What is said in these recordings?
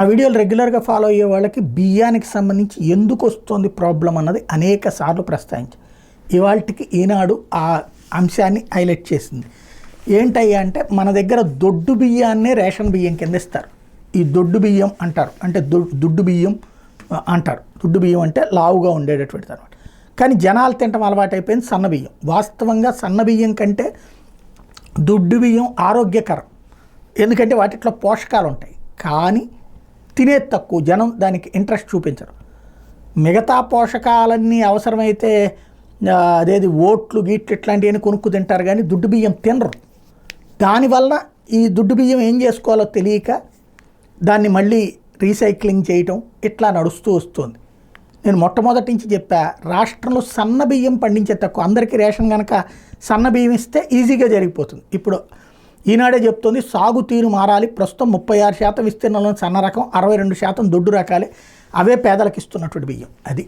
ఆ వీడియోలు రెగ్యులర్గా ఫాలో అయ్యే వాళ్ళకి బియ్యానికి సంబంధించి ఎందుకు వస్తుంది ప్రాబ్లం అన్నది అనేక సార్లు ప్రస్తావించి ఇవాళకి ఈనాడు ఆ అంశాన్ని హైలైట్ చేసింది. ఏంటయ్యా అంటే మన దగ్గర దొడ్డు బియ్యాన్నే రేషన్ బియ్యం కింద ఇస్తారు. ఈ దొడ్డు బియ్యం అంటారు, అంటే దుడ్డు బియ్యం అంటారు. దుడ్డు బియ్యం అంటే లావుగా ఉండేటటువంటిది అనమాట. కానీ జనాలు తినటం అలవాటు అయిపోయింది సన్న బియ్యం. వాస్తవంగా సన్న బియ్యం కంటే దుడ్డు బియ్యం ఆరోగ్యకరం, ఎందుకంటే వాటిలో పోషకాలు ఉంటాయి. కానీ తినేది తక్కువ, జనం దానికి ఇంట్రెస్ట్ చూపించరు. మిగతా పోషకాలన్నీ అవసరమైతే అదేది ఓట్లు గీట్లు ఇట్లాంటివన్నీ కొనుక్కు తింటారు, కానీ దుడ్డు బియ్యం తినరు. దానివల్ల ఈ దుడ్డు బియ్యం ఏం చేసుకోవాలో తెలియక దాన్ని మళ్ళీ రీసైక్లింగ్ చేయటం ఇట్లా నడుస్తూ వస్తుంది. నేను మొట్టమొదటి నుంచి చెప్పా, రాష్ట్రంలో సన్న బియ్యం పండించే తక్కువ. అందరికీ రేషన్ కనుక సన్న బియ్యం ఇస్తే ఈజీగా జరిగిపోతుంది. ఇప్పుడు ఈనాడే చెప్తుంది సాగు తీరు మారాలి. ప్రస్తుతం 36% విస్తీర్ణంలో సన్న రకం, 62% దొడ్డు రకాలే, అవే పేదలకు ఇస్తున్నటువంటి బియ్యం. అది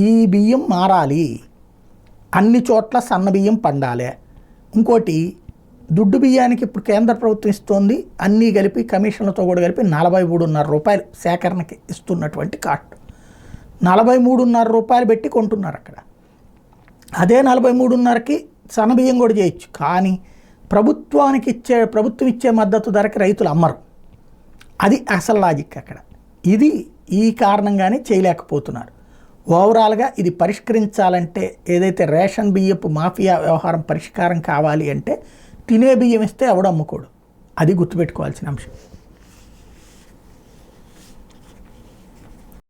ఈ బియ్యం మారాలి, అన్ని చోట్ల సన్న బియ్యం పండాలి. ఇంకోటి దుడ్డు బియ్యానికి ఇప్పుడు కేంద్ర ప్రభుత్వం ఇస్తోంది అన్నీ కలిపి కమిషన్లతో కూడా కలిపి 43.5 రూపాయలు సేకరణకి ఇస్తున్నటువంటి కాస్ట్. 43.5 రూపాయలు పెట్టి కొంటున్నారు అక్కడ. అదే 43.5కి సన్న బియ్యం కూడా చేయొచ్చు, కానీ ప్రభుత్వం ఇచ్చే మద్దతు ధరకి రైతులు అమ్మరు. అది అసలు లాజిక్ అక్కడ. ఇది ఈ కారణంగానే చేయలేకపోతున్నారు. ఓవరాల్గా ఇది పరిష్కరించాలంటే, ఏదైతే రేషన్ బియ్యపు మాఫియా వ్యవహారం పరిష్కారం కావాలి అంటే తినే బియ్యం ఇస్తే ఎవడు అమ్ముకోడు. అది గుర్తుపెట్టుకోవాల్సిన అంశం.